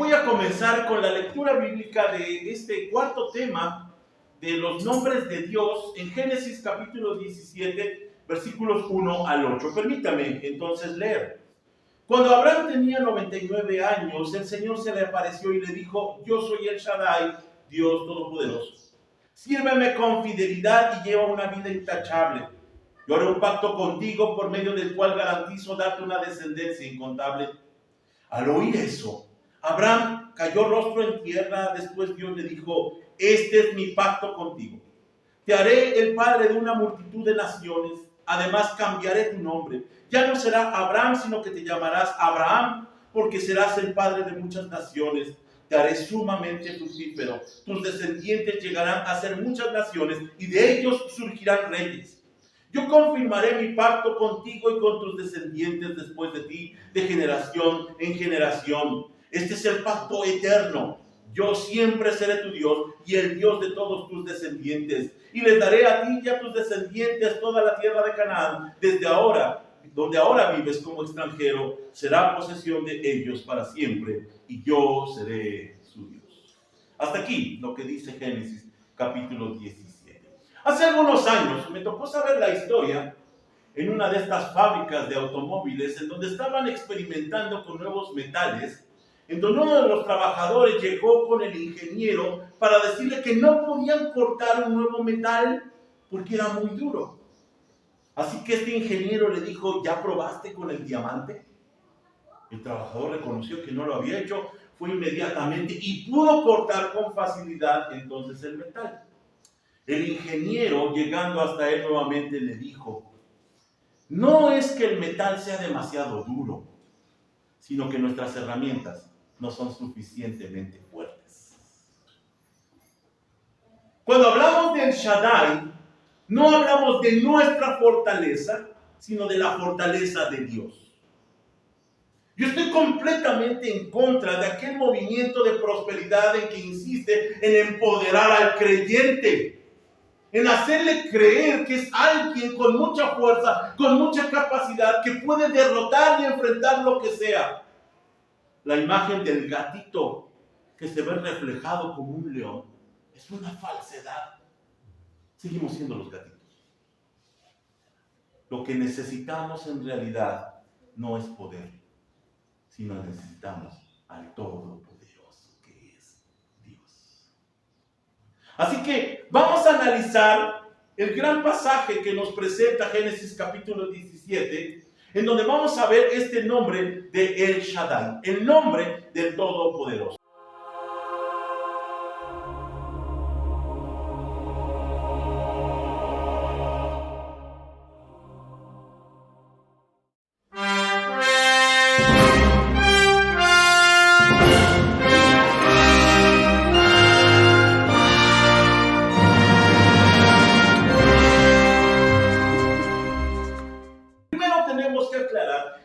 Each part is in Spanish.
Voy a comenzar con la lectura bíblica de este cuarto tema de los nombres de Dios en Génesis capítulo 17, versículos 1 al 8. Permítame entonces leer. Cuando Abraham tenía 99 años, el Señor se le apareció y le dijo: yo soy el Shaddai, Dios Todopoderoso. Sírveme con fidelidad y lleva una vida intachable. Yo haré un pacto contigo por medio del cual garantizo darte una descendencia incontable. Al oír eso, Abraham cayó rostro en tierra. Después Dios le dijo: este es mi pacto contigo. Te haré el padre de una multitud de naciones. Además cambiaré tu nombre. Ya no será Abraham, sino que te llamarás Abraham, porque serás el padre de muchas naciones. Te haré sumamente fructífero. Tus descendientes llegarán a ser muchas naciones, y de ellos surgirán reyes. Yo confirmaré mi pacto contigo y con tus descendientes después de ti, de generación en generación. Este es el pacto eterno. Yo siempre seré tu Dios y el Dios de todos tus descendientes. Y les daré a ti y a tus descendientes toda la tierra de Canaán. Desde ahora, donde ahora vives como extranjero, será posesión de ellos para siempre. Y yo seré su Dios. Hasta aquí lo que dice Génesis capítulo 17. Hace algunos años me tocó saber la historia en una de estas fábricas de automóviles en donde estaban experimentando con nuevos metales, en donde uno de los trabajadores llegó con el ingeniero para decirle que no podían cortar un nuevo metal porque era muy duro. Así que este ingeniero le dijo: ¿ya probaste con el diamante? El trabajador reconoció que no lo había hecho, fue inmediatamente y pudo cortar con facilidad entonces el metal. El ingeniero, llegando hasta él nuevamente, le dijo: no es que el metal sea demasiado duro, sino que nuestras herramientas no son suficientemente fuertes. Cuando hablamos del Shaddai, no hablamos de nuestra fortaleza, sino de la fortaleza de Dios. Yo estoy completamente en contra de aquel movimiento de prosperidad en que insiste en empoderar al creyente, en hacerle creer que es alguien con mucha fuerza, con mucha capacidad, que puede derrotar y enfrentar lo que sea. La imagen del gatito que se ve reflejado como un león es una falsedad. Seguimos siendo los gatitos. Lo que necesitamos en realidad no es poder, sino necesitamos al Todopoderoso, que es Dios. Así que vamos a analizar el gran pasaje que nos presenta Génesis capítulo 17, en donde vamos a ver este nombre de El Shaddai, el nombre del Todopoderoso.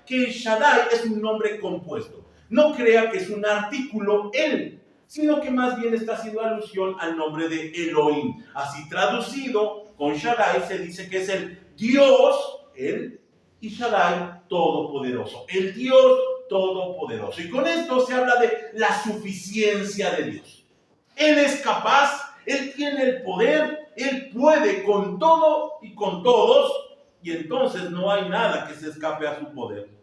Que el Shaddai es un nombre compuesto. No crea que es un artículo él, sino que más bien está haciendo alusión al nombre de Elohim. Así traducido, con Shaddai se dice que es el Dios, él, y Shaddai, todopoderoso. El Dios todopoderoso. Y con esto se habla de la suficiencia de Dios. Él es capaz, él tiene el poder, él puede con todo y con todos, y entonces no hay nada que se escape a su poder.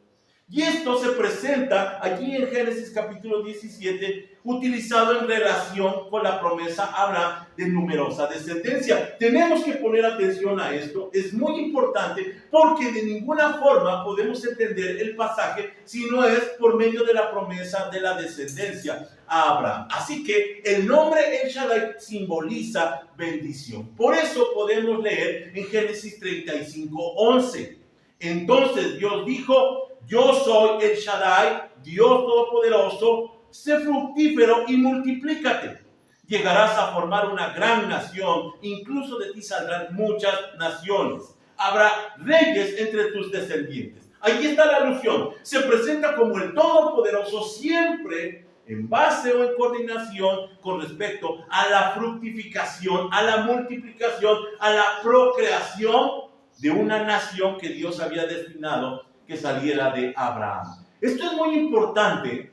Y esto se presenta aquí en Génesis capítulo 17, utilizado en relación con la promesa a Abraham de numerosa descendencia. Tenemos que poner atención a esto, es muy importante, porque de ninguna forma podemos entender el pasaje si no es por medio de la promesa de la descendencia a Abraham. Así que el nombre El Shaddai simboliza bendición. Por eso podemos leer en Génesis 35:11. Entonces Dios dijo: yo soy El Shaddai, Dios Todopoderoso, sé fructífero y multiplícate. Llegarás a formar una gran nación, incluso de ti saldrán muchas naciones. Habrá reyes entre tus descendientes. Ahí está la alusión. Se presenta como el Todopoderoso siempre en base o en coordinación con respecto a la fructificación, a la multiplicación, a la procreación de una nación que Dios había destinado que saliera de Abraham. Esto es muy importante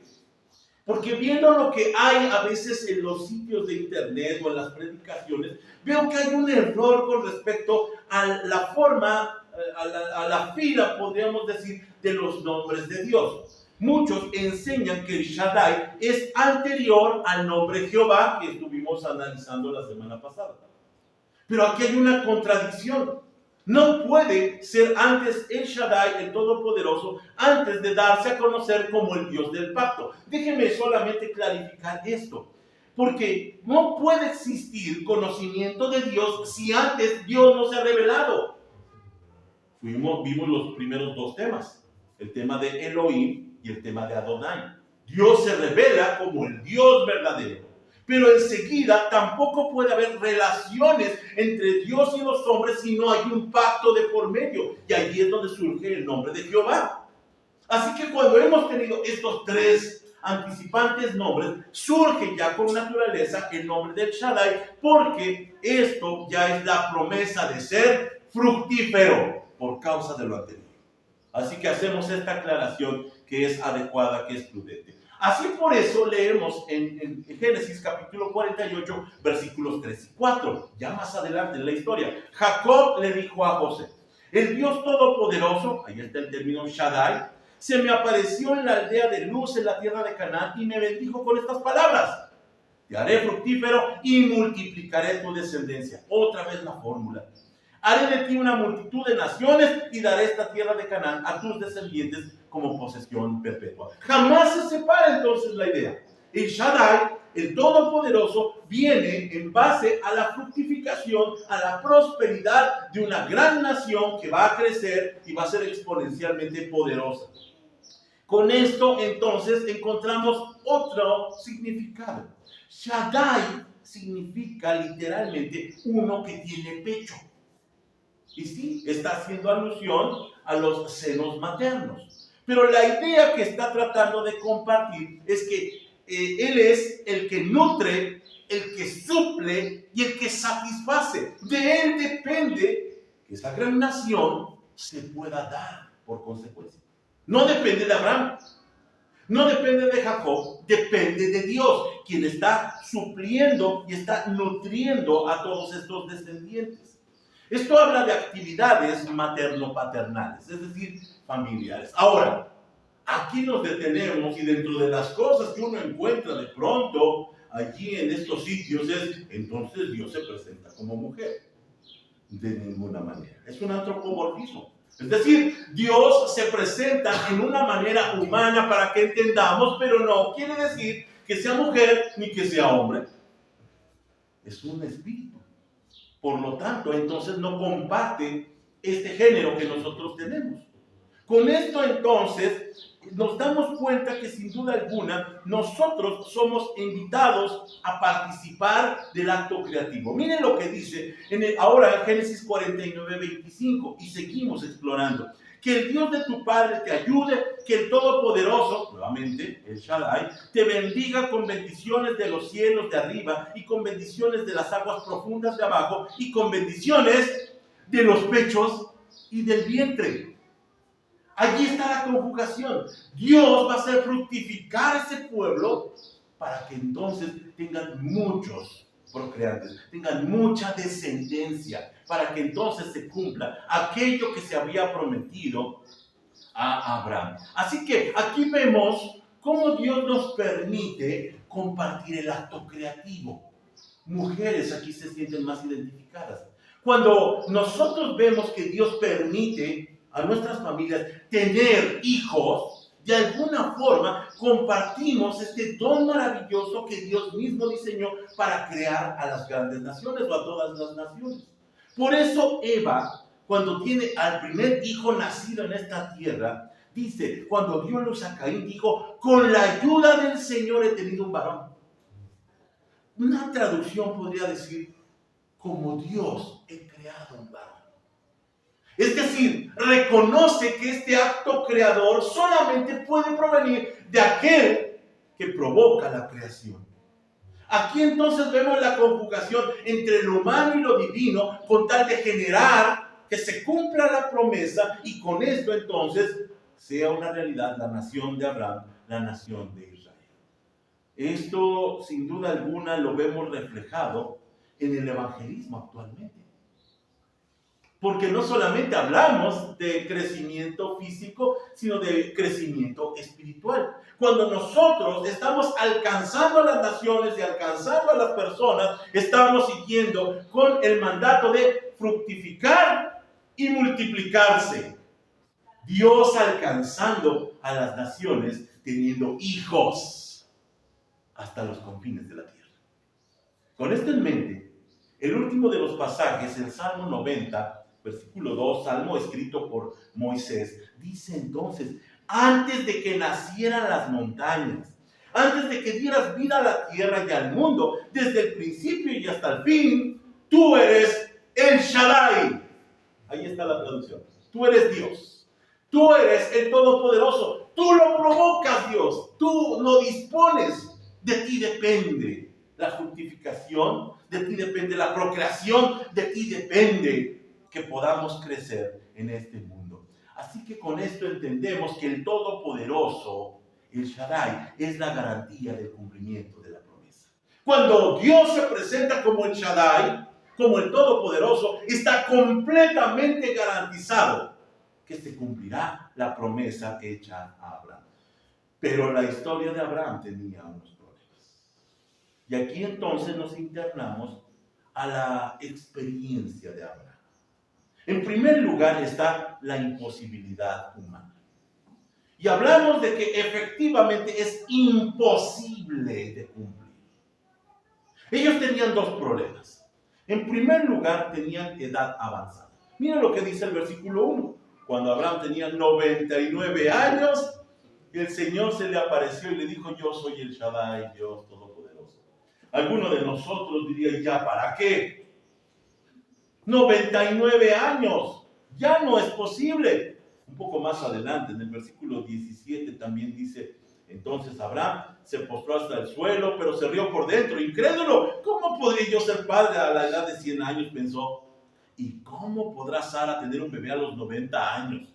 Porque viendo lo que hay a veces en los sitios de internet o en las predicaciones, veo que hay un error con respecto a la forma, a la fila, podríamos decir, de los nombres de Dios. Muchos enseñan que el Shaddai es anterior al nombre Jehová que estuvimos analizando la semana pasada. Pero aquí hay una contradicción. No puede ser antes el Shaddai, el Todopoderoso, antes de darse a conocer como el Dios del pacto. Déjenme solamente clarificar esto. Porque no puede existir conocimiento de Dios si antes Dios no se ha revelado. Vimos los primeros dos temas. El tema de Elohim y el tema de Adonai. Dios se revela como el Dios verdadero. Pero enseguida tampoco puede haber relaciones entre Dios y los hombres si no hay un pacto de por medio. Y allí es donde surge el nombre de Jehová. Así que cuando hemos tenido estos tres anticipantes nombres, surge ya con naturaleza el nombre del Shaddai, porque esto ya es la promesa de ser fructífero por causa de lo anterior. Así que hacemos esta aclaración que es adecuada, que es prudente. Así por eso leemos en Génesis capítulo 48, versículos 3 y 4. Ya más adelante en la historia. Jacob le dijo a José, el Dios Todopoderoso, ahí está el término Shaddai, se me apareció en la aldea de Luz en la tierra de Canaán y me bendijo con estas palabras. Te haré fructífero y multiplicaré tu descendencia. Otra vez la fórmula. Haré de ti una multitud de naciones y daré esta tierra de Canaán a tus descendientes como posesión perpetua. Jamás se separa entonces la idea. El Shaddai, el Todopoderoso, viene en base a la fructificación, a la prosperidad de una gran nación que va a crecer y va a ser exponencialmente poderosa. Con esto entonces encontramos otro significado. Shaddai significa literalmente uno que tiene pecho. Y sí, está haciendo alusión a los senos maternos. Pero la idea que está tratando de compartir es que Él es el que nutre, el que suple y el que satisface. De Él depende que esa gran nación se pueda dar por consecuencia. No depende de Abraham, no depende de Jacob, depende de Dios, quien está supliendo y está nutriendo a todos estos descendientes. Esto habla de actividades materno-paternales, es decir, familiares. Ahora, aquí nos detenemos y dentro de las cosas que uno encuentra de pronto allí en estos sitios es, entonces Dios se presenta como mujer. De ninguna manera. Es un antropomorfismo. Es decir, Dios se presenta en una manera humana para que entendamos, pero no quiere decir que sea mujer ni que sea hombre. Es un espíritu. Por lo tanto, entonces no comparte este género que nosotros tenemos. Con esto entonces nos damos cuenta que sin duda alguna nosotros somos invitados a participar del acto creativo. Miren lo que dice ahora en Génesis 49, 25 y seguimos explorando. Que el Dios de tu padre te ayude, que el Todopoderoso, nuevamente el Shaddai, te bendiga con bendiciones de los cielos de arriba y con bendiciones de las aguas profundas de abajo y con bendiciones de los pechos y del vientre. Allí está la conjugación. Dios va a hacer fructificar ese pueblo para que entonces tengan muchos procreantes, tengan mucha descendencia, para que entonces se cumpla aquello que se había prometido a Abraham. Así que aquí vemos cómo Dios nos permite compartir el acto creativo. Mujeres aquí se sienten más identificadas. Cuando nosotros vemos que Dios permite a nuestras familias tener hijos, de alguna forma compartimos este don maravilloso que Dios mismo diseñó para crear a las grandes naciones o a todas las naciones. Por eso Eva, cuando tiene al primer hijo nacido en esta tierra, dice, cuando dio luz a Caín, dijo, con la ayuda del Señor he tenido un varón. Una traducción podría decir, como Dios he creado un varón. Es decir, reconoce que este acto creador solamente puede provenir de aquel que provoca la creación. Aquí entonces vemos la conjugación entre lo humano y lo divino con tal de generar que se cumpla la promesa y con esto entonces sea una realidad la nación de Abraham, la nación de Israel. Esto, sin duda alguna, lo vemos reflejado en el evangelismo actualmente. Porque no solamente hablamos de crecimiento físico, sino de crecimiento espiritual. Cuando nosotros estamos alcanzando a las naciones y alcanzando a las personas, estamos siguiendo con el mandato de fructificar y multiplicarse. Dios alcanzando a las naciones, teniendo hijos hasta los confines de la tierra. Con esto en mente, el último de los pasajes, el Salmo 90, versículo 2, salmo escrito por Moisés, dice entonces: antes de que nacieran las montañas, antes de que dieras vida a la tierra y al mundo, desde el principio y hasta el fin, tú eres el Shaddai. Ahí está la traducción. Tú eres Dios. Tú eres el Todopoderoso. Tú lo provocas, Dios. Tú lo dispones. De ti depende la fructificación, de ti depende la procreación, de ti depende que podamos crecer en este mundo. Así que con esto entendemos que el Todopoderoso, el Shaddai, es la garantía del cumplimiento de la promesa. Cuando Dios se presenta como el Shaddai, como el Todopoderoso, está completamente garantizado que se cumplirá la promesa hecha a Abraham. Pero la historia de Abraham tenía unos problemas. Y aquí entonces nos internamos a la experiencia de Abraham. En primer lugar está la imposibilidad humana. Y hablamos de que efectivamente es imposible de cumplir. Ellos tenían dos problemas. En primer lugar, tenían edad avanzada. Mira lo que dice el versículo 1. Cuando Abraham tenía 99 años, el Señor se le apareció y le dijo: yo soy el Shaddai, Dios Todopoderoso. Alguno de nosotros diría: ¿ya para qué? 99 años, ya no es posible. Un poco más adelante, en el versículo 17 también dice: entonces Abraham se postró hasta el suelo, pero se rió por dentro, incrédulo. ¿Cómo podría yo ser padre a la edad de 100 años? Pensó. ¿Y cómo podrá Sara tener un bebé a los 90 años?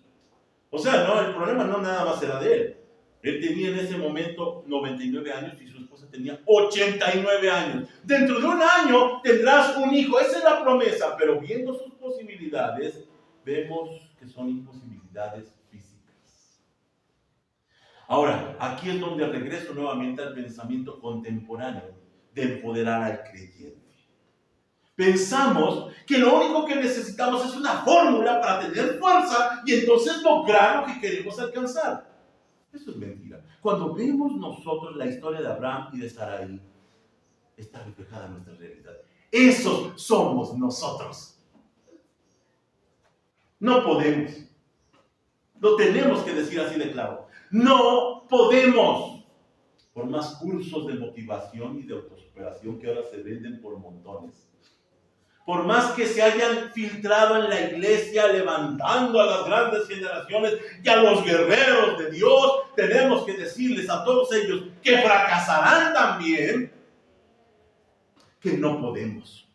O sea, no, el problema no nada más era de él. Él tenía en ese momento 99 años y su esposa tenía 89 años. Dentro de un año tendrás un hijo. Esa es la promesa. Pero viendo sus posibilidades, vemos que son imposibilidades físicas. Ahora, aquí es donde regreso nuevamente al pensamiento contemporáneo de empoderar al creyente. Pensamos que lo único que necesitamos es una fórmula para tener fuerza y entonces lograr lo que queremos alcanzar. Eso es mentira. Cuando vemos nosotros la historia de Abraham y de Sarai, está reflejada en nuestra realidad. Esos somos nosotros. No podemos. Lo tenemos que decir así de claro. No podemos. Por más cursos de motivación y de autosuperación que ahora se venden por montones. Por más que se hayan filtrado en la iglesia levantando a las grandes generaciones y a los guerreros de Dios, tenemos que decirles a todos ellos que fracasarán también, que no podemos.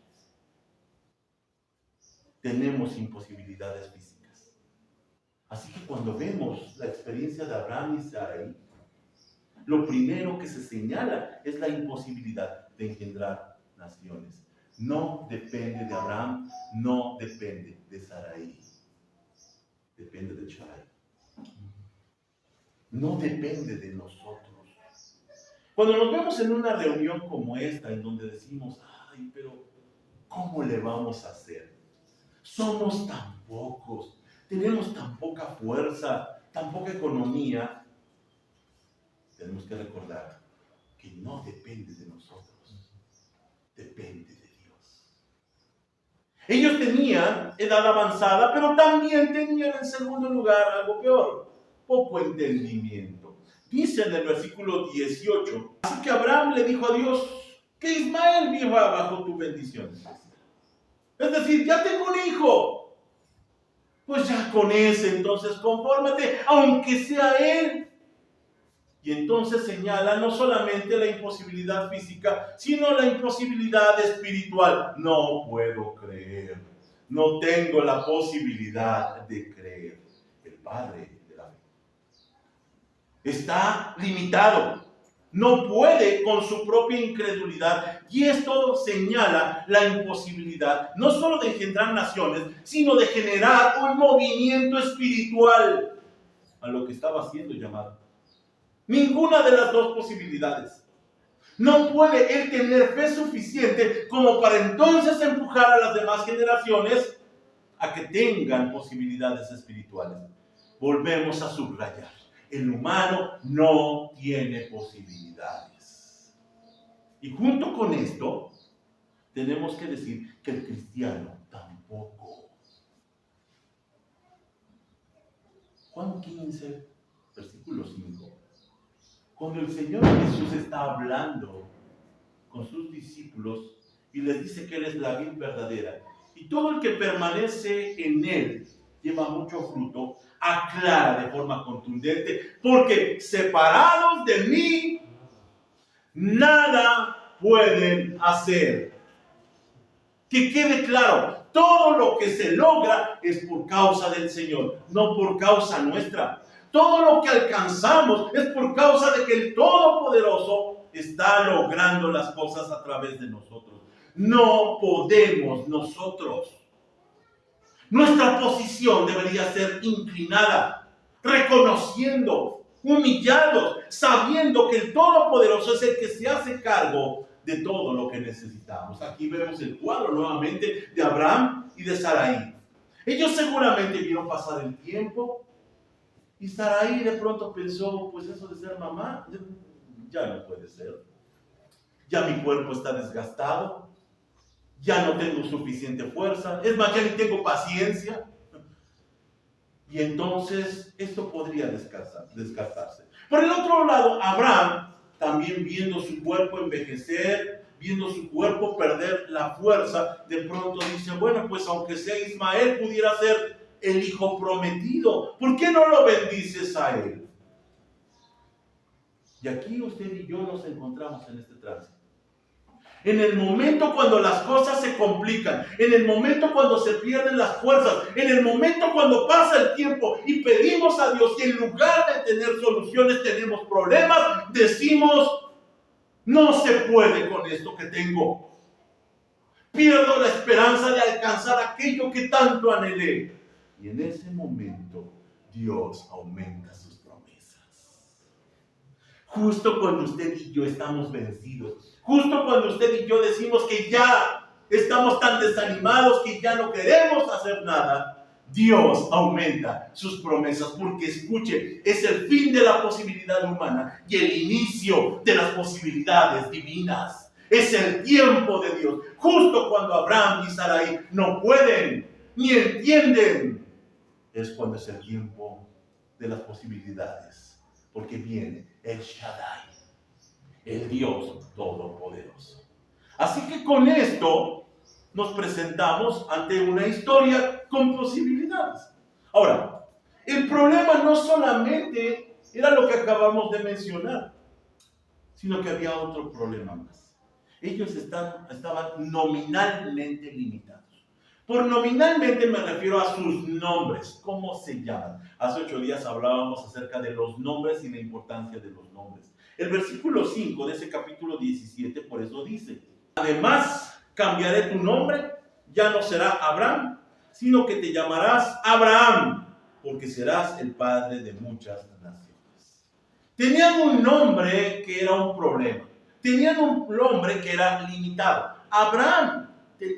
Tenemos imposibilidades físicas. Así que cuando vemos la experiencia de Abraham y Sarai, lo primero que se señala es la imposibilidad de engendrar naciones. No depende de Abraham, no depende de Sarai. Depende de Shaddai. No depende de nosotros. Cuando nos vemos en una reunión como esta, en donde decimos: ay, pero ¿cómo le vamos a hacer? Somos tan pocos, tenemos tan poca fuerza, tan poca economía. Tenemos que recordar que no depende de nosotros, depende de Dios. Ellos tenían edad avanzada, pero también tenían en segundo lugar algo peor: poco entendimiento. Dice en el versículo 18: así que Abraham le dijo a Dios que Ismael viva bajo tu bendición. Es decir, ya tengo un hijo. Pues ya con ese entonces confórmate, aunque sea él. Y entonces señala no solamente la imposibilidad física, sino la imposibilidad espiritual. No puedo creer. No tengo la posibilidad de creer. El padre de la fe está limitado. no puede con su propia incredulidad, y esto señala la imposibilidad no solo de engendrar naciones, sino de generar un movimiento espiritual a lo que estaba siendo llamado. Ninguna de las dos posibilidades. No puede él tener fe suficiente como para entonces empujar a las demás generaciones a que tengan posibilidades espirituales. Volvemos a subrayar. El humano no tiene posibilidades. Y junto con esto, tenemos que decir que el cristiano tampoco. Juan 15, versículo 5. Cuando el Señor Jesús está hablando con sus discípulos y les dice que Él es la vid verdadera, y todo el que permanece en Él lleva mucho fruto, aclara de forma contundente, porque separados de mí, nada pueden hacer. Que quede claro, todo lo que se logra es por causa del Señor, no por causa nuestra. Todo lo que alcanzamos es por causa de que el Todopoderoso está logrando las cosas a través de nosotros. No podemos nosotros. Nuestra posición debería ser inclinada, reconociendo, humillados, sabiendo que el Todopoderoso es el que se hace cargo de todo lo que necesitamos. Aquí vemos el cuadro nuevamente de Abraham y de Sarai. Ellos seguramente vieron pasar el tiempo y Sarai de pronto pensó, pues eso de ser mamá ya no puede ser. Ya mi cuerpo está desgastado, ya no tengo suficiente fuerza, es más, ya ni tengo paciencia. Y entonces esto podría desgastarse. Por el otro lado, Abraham, también viendo su cuerpo envejecer, viendo su cuerpo perder la fuerza, de pronto dice, bueno, pues aunque sea Ismael, pudiera ser el hijo prometido. ¿Por qué no lo bendices a él? Y aquí usted y yo nos encontramos en este tránsito. En el momento cuando las cosas se complican, en el momento cuando se pierden las fuerzas, en el momento cuando pasa el tiempo y pedimos a Dios y en lugar de tener soluciones tenemos problemas, decimos, no se puede con esto que tengo. Pierdo la esperanza de alcanzar aquello que tanto anhelé. Y en ese momento Dios aumenta sus promesas. Justo cuando usted y yo estamos vencidos, justo cuando usted y yo decimos que ya estamos tan desanimados que ya no queremos hacer nada, Dios aumenta sus promesas, porque escuche, es el fin de la posibilidad humana y el inicio de las posibilidades divinas. Es el tiempo de Dios. Justo cuando Abraham y Sarai no pueden ni entienden, es cuando es el tiempo de las posibilidades, porque viene el Shaddai, el Dios Todopoderoso. Así que con esto nos presentamos ante una historia con posibilidades. Ahora, el problema no solamente era lo que acabamos de mencionar, sino que había otro problema más. Ellos estaban nominalmente limitados. Por nominalmente me refiero a sus nombres, cómo se llaman. Hace 8 días hablábamos acerca de los nombres y la importancia de los nombres. El versículo 5 de ese capítulo 17 por eso dice, además cambiaré tu nombre, ya no será Abraham, sino que te llamarás Abraham, porque serás el padre de muchas naciones. Tenían un nombre que era un problema. Tenían un nombre que era limitado. Abraham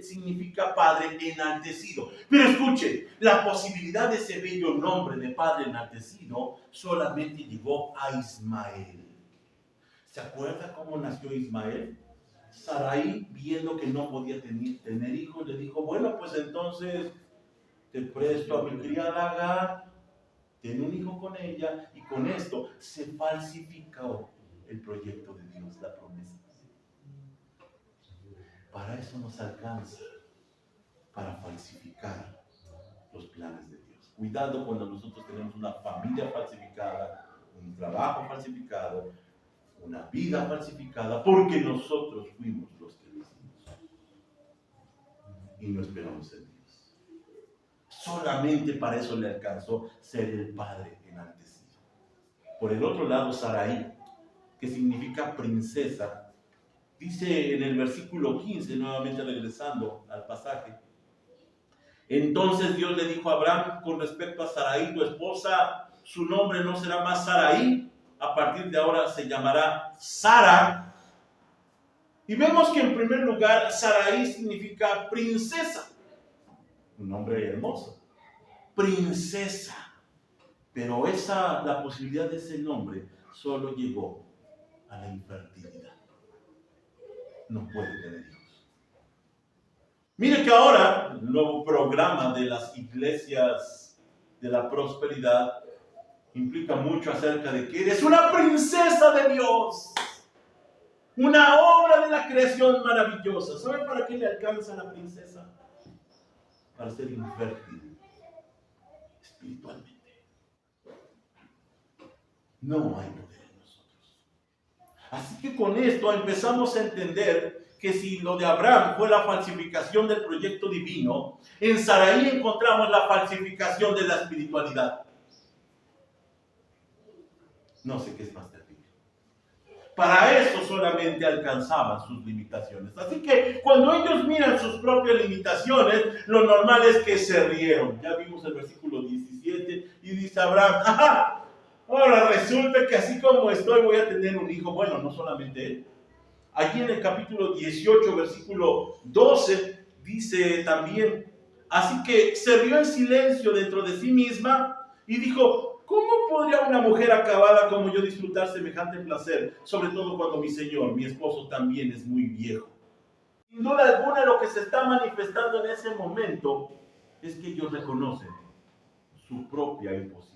significa padre enaltecido. Pero escuche, la posibilidad de ese bello nombre de padre enaltecido solamente llegó a Ismael. ¿Se acuerda cómo nació Ismael? Sarai, viendo que no podía tener hijos, le dijo, bueno, pues entonces te presto a mi criada Agar, ten un hijo con ella, y con esto se falsificó el proyecto de Dios, la promesa. Para eso nos alcanza, para falsificar los planes de Dios. Cuidado cuando nosotros tenemos una familia falsificada, un trabajo falsificado, una vida falsificada, porque nosotros fuimos los que lo hicimos. Y no esperamos en Dios. Solamente para eso le alcanzó ser el padre enaltecido. Por el otro lado, Sarai, que significa princesa. Dice en el versículo 15, nuevamente regresando al pasaje: entonces Dios le dijo a Abraham con respecto a Sarai, tu esposa, su nombre no será más Sarai, a partir de ahora se llamará Sara. Y vemos que en primer lugar Sarai significa princesa, un nombre hermoso, princesa. Pero la posibilidad de ese nombre solo llegó a la infertilidad. No puede tener hijos. Mire que ahora el nuevo programa de las iglesias de la prosperidad implica mucho acerca de que eres una princesa de Dios, una obra de la creación maravillosa. ¿Sabe para qué le alcanza a la princesa? Para ser infértil espiritualmente. No hay poder en nosotros. Así que con esto empezamos a entender que si lo de Abraham fue la falsificación del proyecto divino, en Sarai encontramos la falsificación de la espiritualidad. No sé qué es más terrible. Para eso solamente alcanzaban sus limitaciones. Así que cuando ellos miran sus propias limitaciones, lo normal es que se rieron. Ya vimos el versículo 17 y dice Abraham: ¡ajá! Ahora resulta que así como estoy voy a tener un hijo. Bueno, no solamente él. Allí en el capítulo 18, versículo 12, dice también: así que se rió en silencio dentro de sí misma y dijo: ¿cómo podría una mujer acabada como yo disfrutar semejante placer? Sobre todo cuando mi señor, mi esposo, también es muy viejo. Sin duda alguna, lo que se está manifestando en ese momento es que ellos reconocen su propia imposibilidad.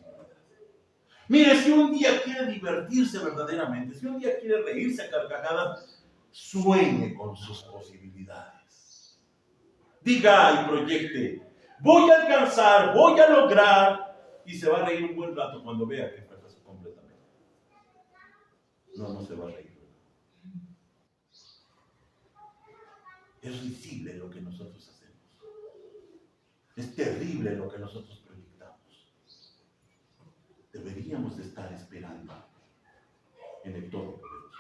Mire, si un día quiere divertirse verdaderamente, si un día quiere reírse a carcajadas, sueñe con sus posibilidades. Diga y proyecte: voy a alcanzar, voy a lograr, y se va a reír un buen rato cuando vea que fracasó completamente. No se va a reír. Es risible lo que nosotros hacemos. Es terrible lo que nosotros proyectamos. Deberíamos de estar esperando en el Todopoderoso.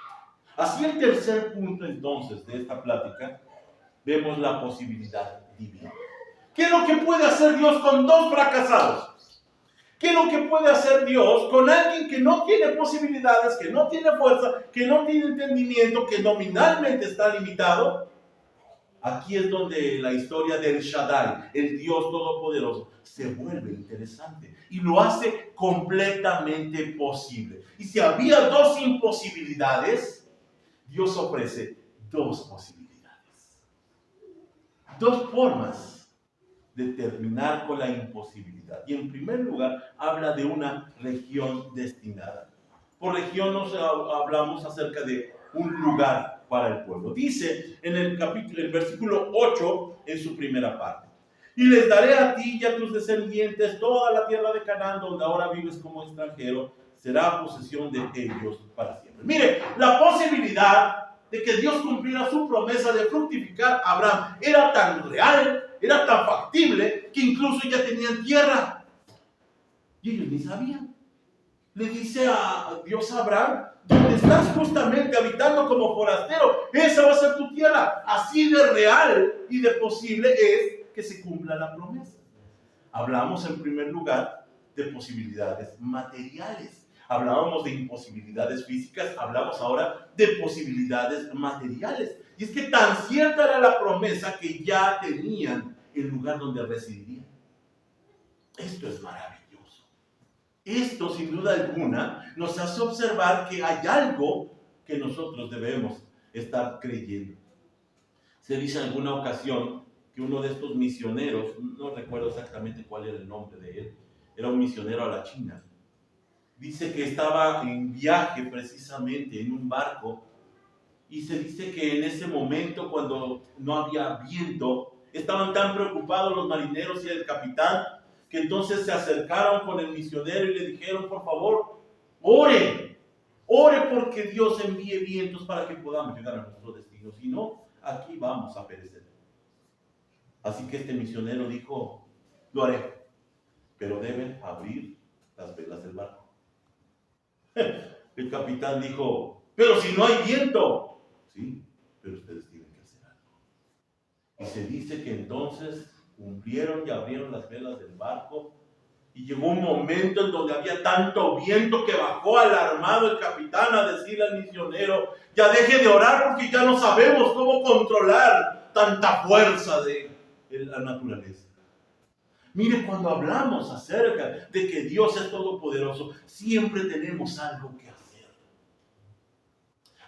Así, el tercer punto entonces de esta plática, vemos la posibilidad divina. ¿Qué es lo que puede hacer Dios con dos fracasados? ¿Qué es lo que puede hacer Dios con alguien que no tiene posibilidades, que no tiene fuerza, que no tiene entendimiento, que nominalmente está limitado? Aquí es donde la historia del Shaddai, el Dios Todopoderoso, se vuelve interesante y lo hace completamente posible. Y si había dos imposibilidades, Dios ofrece dos posibilidades. Dos formas de terminar con la imposibilidad. Y en primer lugar, habla de una región destinada. Por región nos hablamos acerca de un lugar para el pueblo. Dice en el versículo 8, en su primera parte: y les daré a ti y a tus descendientes toda la tierra de Canaán, donde ahora vives como extranjero, será posesión de ellos para siempre. Mire, la posibilidad de que Dios cumpliera su promesa de fructificar a Abraham era tan real, era tan factible, que incluso ya tenían tierra. Y ellos ni sabían. Le dice a Dios a Abraham: donde estás justamente habitando como forastero, esa va a ser tu tierra. Así de real y de posible es que se cumpla la promesa. Hablamos en primer lugar de posibilidades materiales. Hablábamos de imposibilidades físicas, hablamos ahora de posibilidades materiales. Y es que tan cierta era la promesa que ya tenían el lugar donde residirían. Esto es maravilloso. Esto, sin duda alguna, nos hace observar que hay algo que nosotros debemos estar creyendo. Se dice en alguna ocasión que uno de estos misioneros, no recuerdo exactamente cuál era el nombre de él, era un misionero a la China. Dice que estaba en viaje precisamente en un barco, y se dice que en ese momento, cuando no había viento, estaban tan preocupados los marineros y el capitán, que entonces se acercaron con el misionero y le dijeron: por favor, ore porque Dios envíe vientos para que podamos llegar a nuestro destino, si no, aquí vamos a perecer. Así que este misionero dijo: lo haré, pero deben abrir las velas del barco. El capitán dijo: Pero si no hay viento, sí, pero ustedes tienen que hacer algo. Y se dice que entonces cumplieron y abrieron las velas del barco. Y llegó un momento en donde había tanto viento que bajó alarmado el capitán a decirle al misionero: ya deje de orar porque ya no sabemos cómo controlar tanta fuerza de la naturaleza. Mire, cuando hablamos acerca de que Dios es todopoderoso, siempre tenemos algo que hacer.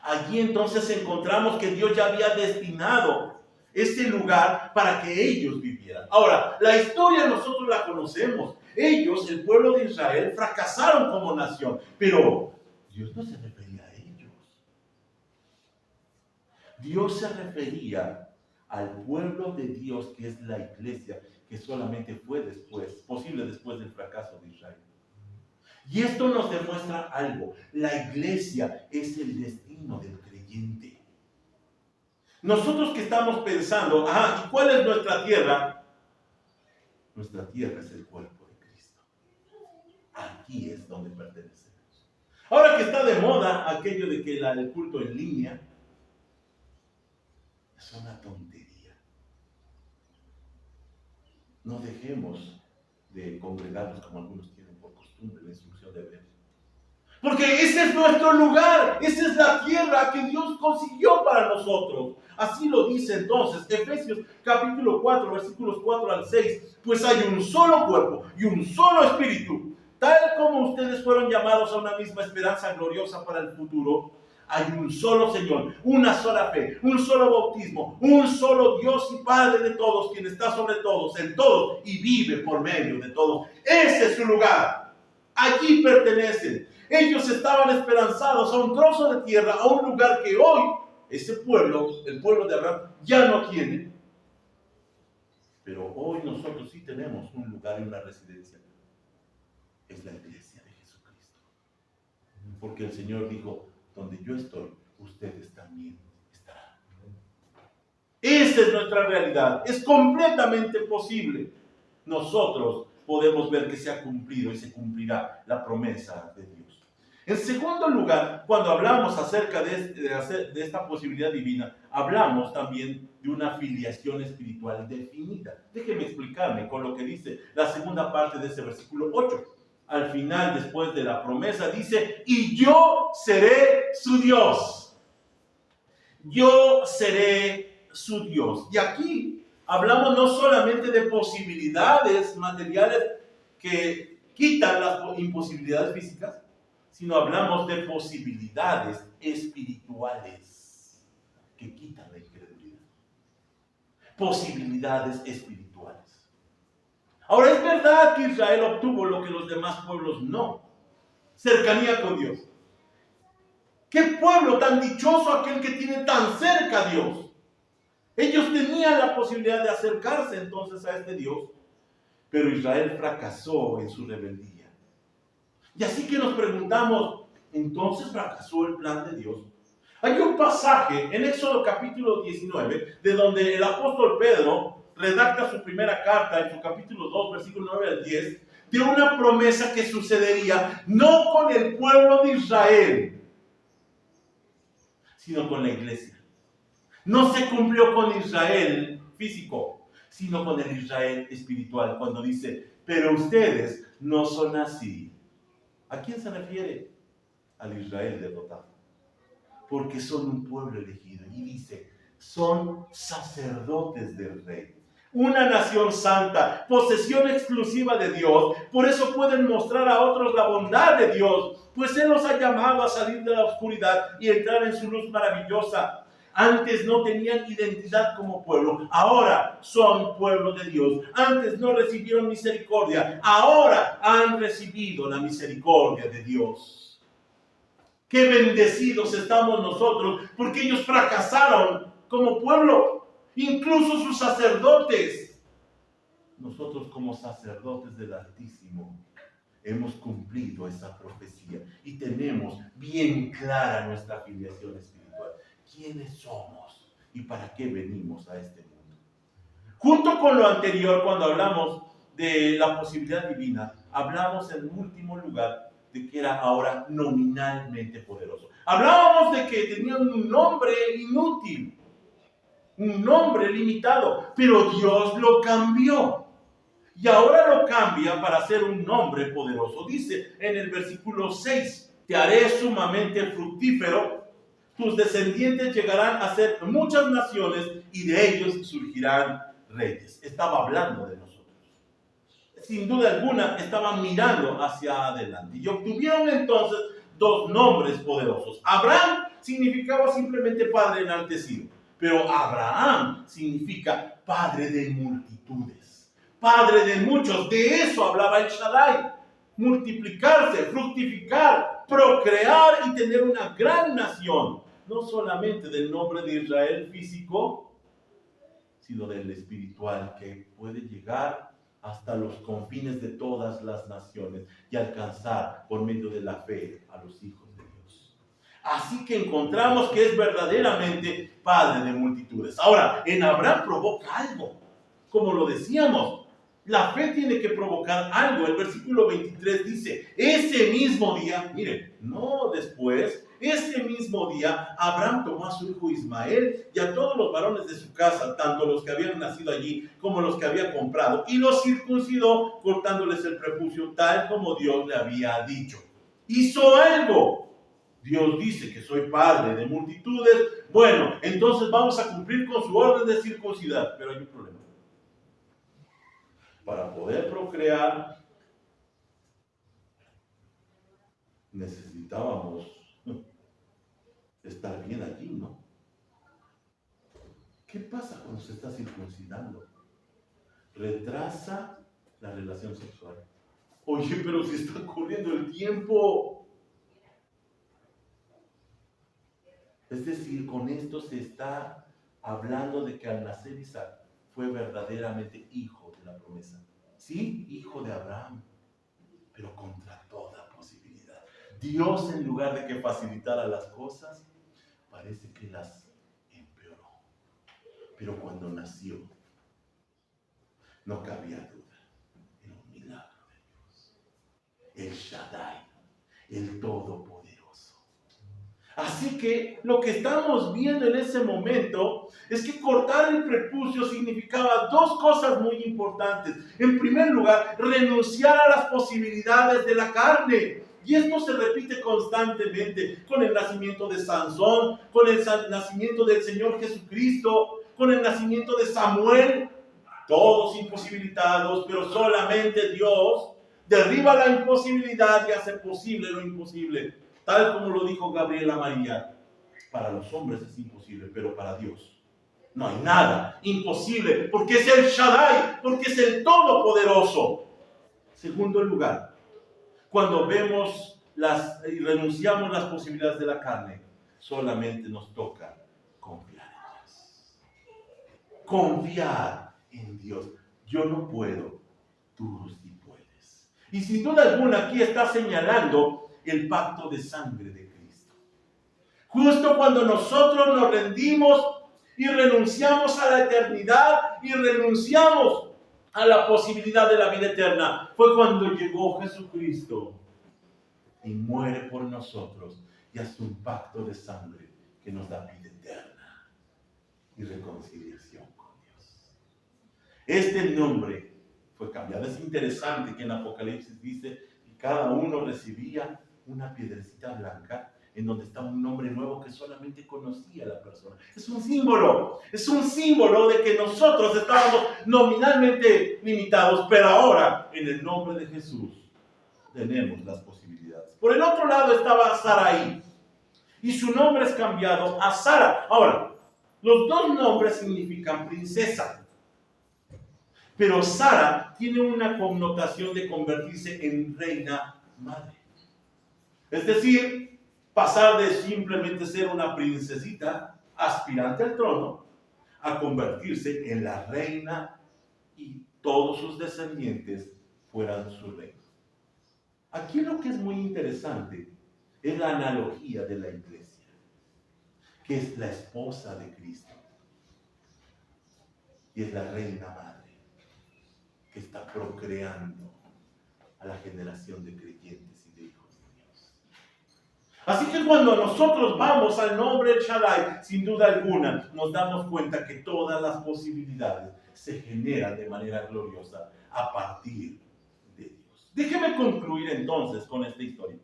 Allí entonces encontramos que Dios ya había destinado ese lugar para que ellos vivieran. Ahora, la historia nosotros la conocemos. Ellos, el pueblo de Israel, fracasaron como nación, pero Dios no se refería a ellos. Dios se refería al pueblo de Dios, que es la iglesia, que solamente fue posible después del fracaso de Israel. Y esto nos demuestra algo: la iglesia es el destino del creyente. Nosotros que estamos pensando, ¿y cuál es nuestra tierra? Nuestra tierra es el cuerpo de Cristo. Aquí es donde pertenecemos. Ahora que está de moda aquello de que el culto en línea, es una tontería. No dejemos de congregarnos como algunos tienen por costumbre, la instrucción de Hebreos. Porque ese es nuestro lugar, esa es la tierra que Dios consiguió para nosotros. Así lo dice entonces Efesios capítulo 4, versículos 4 al 6. Pues hay un solo cuerpo y un solo espíritu, tal como ustedes fueron llamados a una misma esperanza gloriosa para el futuro. Hay un solo Señor, una sola fe, un solo bautismo, un solo Dios y Padre de todos, quien está sobre todos, en todos y vive por medio de todos. Ese es su lugar. Allí pertenecen. Ellos estaban esperanzados a un trozo de tierra, a un lugar que hoy ese pueblo, el pueblo de Abraham, ya no tiene. Pero hoy nosotros sí tenemos un lugar y una residencia. Es la iglesia de Jesucristo. Porque el Señor dijo: donde yo estoy, ustedes también estarán. Esa es nuestra realidad. Es completamente posible. Nosotros podemos ver que se ha cumplido y se cumplirá la promesa de Dios. En segundo lugar, cuando hablamos acerca de esta posibilidad divina, hablamos también de una filiación espiritual definida. Déjenme explicarme con lo que dice la segunda parte de ese versículo 8. Al final, después de la promesa, dice: y yo seré su Dios. Yo seré su Dios. Y aquí hablamos no solamente de posibilidades materiales que quitan las imposibilidades físicas, sino hablamos de posibilidades espirituales que quitan la incredulidad. Posibilidades espirituales. Ahora, es verdad que Israel obtuvo lo que los demás pueblos no: cercanía con Dios. ¿Qué pueblo tan dichoso aquel que tiene tan cerca a Dios? Ellos tenían la posibilidad de acercarse entonces a este Dios, pero Israel fracasó en su rebeldía. Y así que nos preguntamos, ¿entonces fracasó el plan de Dios? Hay un pasaje en Éxodo capítulo 19, de donde el apóstol Pedro redacta su primera carta, en su capítulo 2, versículo 9 al 10, de una promesa que sucedería no con el pueblo de Israel, sino con la iglesia. No se cumplió con Israel físico, sino con el Israel espiritual, cuando dice: pero ustedes no son así. ¿A quién se refiere? Al Israel derrotado. Porque son un pueblo elegido. Y dice: son sacerdotes del rey. Una nación santa, posesión exclusiva de Dios. Por eso pueden mostrar a otros la bondad de Dios, pues Él los ha llamado a salir de la oscuridad y entrar en su luz maravillosa. Antes no tenían identidad como pueblo, ahora son pueblo de Dios. Antes no recibieron misericordia, ahora han recibido la misericordia de Dios. Qué bendecidos estamos nosotros, porque ellos fracasaron como pueblo, incluso sus sacerdotes. Nosotros, como sacerdotes del Altísimo, hemos cumplido esa profecía y tenemos bien clara nuestra filiación espiritual. ¿Quiénes somos y para qué venimos a este mundo? Junto con lo anterior, cuando hablamos de la posibilidad divina, hablamos en último lugar de que era ahora nominalmente poderoso. Hablábamos de que tenía un nombre inútil, un nombre limitado, pero Dios lo cambió. Y ahora lo cambia para ser un nombre poderoso. Dice en el versículo 6, te haré sumamente fructífero, tus descendientes llegarán a ser muchas naciones y de ellos surgirán reyes. Estaba hablando de nosotros. Sin duda alguna, estaban mirando hacia adelante. Y obtuvieron entonces dos nombres poderosos. Abraham significaba simplemente padre enaltecido, pero Abraham significa padre de multitudes, padre de muchos. De eso hablaba el Shaddai: multiplicarse, fructificar, procrear y tener una gran nación. No solamente del nombre de Israel físico, sino del espiritual, que puede llegar hasta los confines de todas las naciones y alcanzar por medio de la fe a los hijos de Dios. Así que encontramos que es verdaderamente padre de multitudes. Ahora, en Abraham provoca algo, como lo decíamos. La fe tiene que provocar algo. El versículo 23 dice, ese mismo día, miren, no después, ese mismo día Abraham tomó a su hijo Ismael y a todos los varones de su casa, tanto los que habían nacido allí como los que había comprado, y los circuncidó cortándoles el prepucio, tal como Dios le había dicho. Hizo algo. Dios dice que soy padre de multitudes. Bueno, entonces vamos a cumplir con su orden de circuncidar. Pero hay un problema. Para poder procrear, necesitábamos estar bien allí, ¿no? ¿Qué pasa cuando se está circuncidando? Retrasa la relación sexual. Oye, pero si está corriendo el tiempo. Es decir, con esto se está hablando de que al nacer Isaac fue verdaderamente hijo de la promesa. Sí, hijo de Abraham, pero contra toda posibilidad. Dios, en lugar de que facilitara las cosas, parece que las empeoró. Pero cuando nació, no cabía duda, era un milagro de Dios. El Shaddai, el Todopoderoso. Así que lo que estamos viendo en ese momento es que cortar el prepucio significaba dos cosas muy importantes. En primer lugar, renunciar a las posibilidades de la carne. Y esto se repite constantemente con el nacimiento de Sansón, con el nacimiento del Señor Jesucristo, con el nacimiento de Samuel. Todos imposibilitados, pero solamente Dios derriba la imposibilidad y hace posible lo imposible. Tal como lo dijo Gabriel a María, para los hombres es imposible, pero para Dios no hay nada imposible, porque es el Shaddai, porque es el Todopoderoso. Segundo lugar, cuando vemos y renunciamos las posibilidades de la carne, solamente nos toca confiar en Dios. Confiar en Dios. Yo no puedo, tú sí puedes. Y sin duda alguna aquí está señalando el pacto de sangre de Cristo. Justo cuando nosotros nos rendimos y renunciamos a la eternidad y renunciamos a la posibilidad de la vida eterna, fue cuando llegó Jesucristo y muere por nosotros y hace un pacto de sangre que nos da vida eterna y reconciliación con Dios. Este nombre fue cambiado. Es interesante que en Apocalipsis dice que cada uno recibía una piedrecita blanca en donde estaba un nombre nuevo que solamente conocía la persona. Es un símbolo de que nosotros estábamos nominalmente limitados, pero ahora en el nombre de Jesús tenemos las posibilidades. Por el otro lado estaba Sarai y su nombre es cambiado a Sara. Ahora, los dos nombres significan princesa, pero Sara tiene una connotación de convertirse en reina madre. Es decir, pasar de simplemente ser una princesita aspirante al trono a convertirse en la reina y todos sus descendientes fueran su reino. Aquí lo que es muy interesante es la analogía de la iglesia, que es la esposa de Cristo y es la reina madre que está procreando a la generación de creyentes y de hijos. Así que cuando nosotros vamos al nombre del Shaddai, sin duda alguna, nos damos cuenta que todas las posibilidades se generan de manera gloriosa a partir de Dios. Déjeme concluir entonces con esta historia.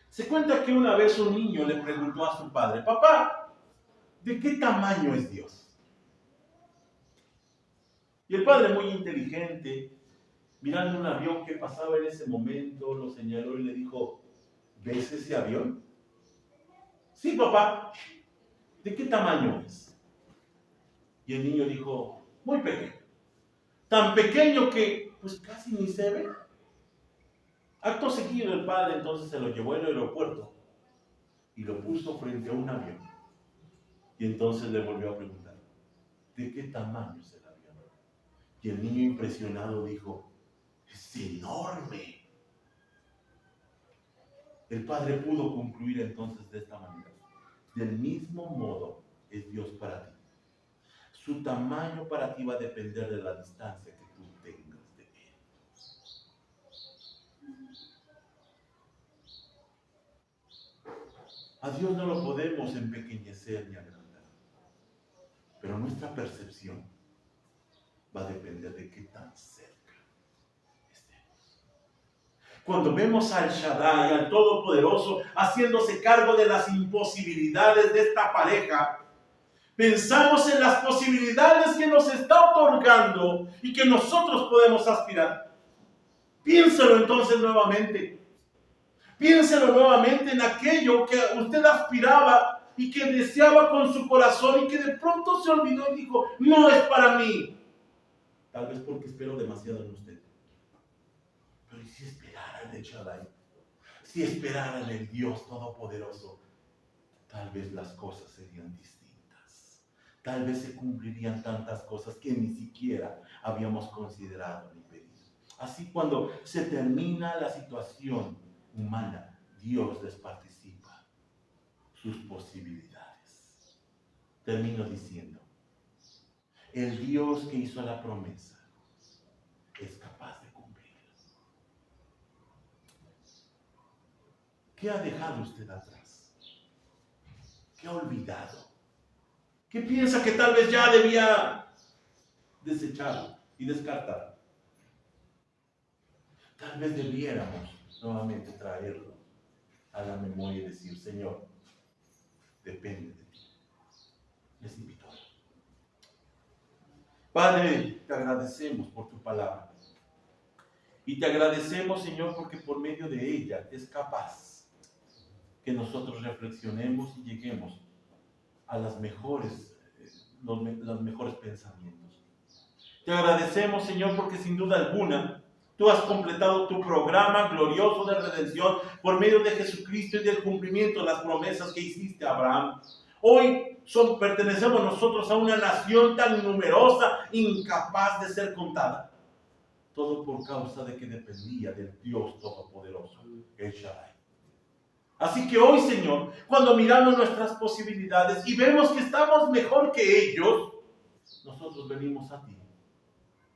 Se cuenta que una vez un niño le preguntó a su padre: papá, ¿de qué tamaño es Dios? Y el padre, muy inteligente, mirando un avión que pasaba en ese momento, lo señaló y le dijo: ¿ves ese avión? Sí, papá. ¿De qué tamaño es? Y el niño dijo: muy pequeño. Tan pequeño que pues casi ni se ve. Acto seguido, el padre entonces se lo llevó al aeropuerto y lo puso frente a un avión. Y entonces le volvió a preguntar: ¿de qué tamaño es el avión? Y el niño, impresionado, dijo: es enorme. El padre pudo concluir entonces de esta manera: del mismo modo es Dios para ti. Su tamaño para ti va a depender de la distancia que tú tengas de Él. A Dios no lo podemos empequeñecer ni agrandar, pero nuestra percepción va a depender de qué tan cerca estemos. Cuando vemos al Shaddai, al Todopoderoso, haciéndose cargo de las imposibilidades de esta pareja, pensamos en las posibilidades que nos está otorgando y que nosotros podemos aspirar. Piénselo entonces nuevamente. Piénselo nuevamente en aquello que usted aspiraba y que deseaba con su corazón y que de pronto se olvidó y dijo: no es para mí. Tal vez porque espero demasiado en usted. Pero ¿y si esperara en el Shaddai? Si esperara en el Dios Todopoderoso, tal vez las cosas serían distintas. Tal vez se cumplirían tantas cosas que ni siquiera habíamos considerado ni pedido. Así, cuando se termina la situación humana, Dios les participa sus posibilidades. Termino diciendo: el Dios que hizo la promesa es capaz de cumplirla. ¿Qué ha dejado usted atrás? ¿Qué ha olvidado? ¿Qué piensa que tal vez ya debía desechar y descartar? Tal vez debiéramos nuevamente traerlo a la memoria y decir: Señor, depende de ti. Les invito. Padre, te agradecemos por tu palabra. Y te agradecemos, Señor, porque por medio de ella es capaz que nosotros reflexionemos y lleguemos a los mejores pensamientos. Te agradecemos, Señor, porque sin duda alguna tú has completado tu programa glorioso de redención por medio de Jesucristo y del cumplimiento de las promesas que hiciste a Abraham. Hoy pertenecemos nosotros a una nación tan numerosa, incapaz de ser contada. Todo por causa de que dependía del Dios Todopoderoso, el Shaddai. Así que hoy, Señor, cuando miramos nuestras posibilidades y vemos que estamos mejor que ellos, nosotros venimos a ti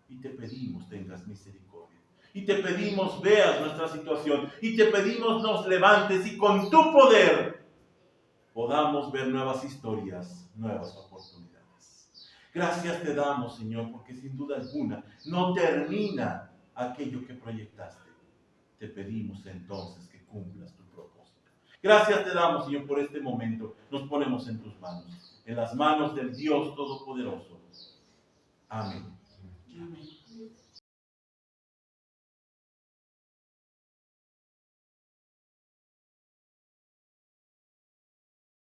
y te pedimos tengas misericordia. Y te pedimos veas nuestra situación. Y te pedimos nos levantes y con tu poder podamos ver nuevas historias, nuevas oportunidades. Gracias te damos, Señor, porque sin duda alguna no termina aquello que proyectaste. Te pedimos entonces que cumplas tu propósito. Gracias te damos, Señor, por este momento. Nos ponemos en tus manos, en las manos del Dios Todopoderoso. Amén.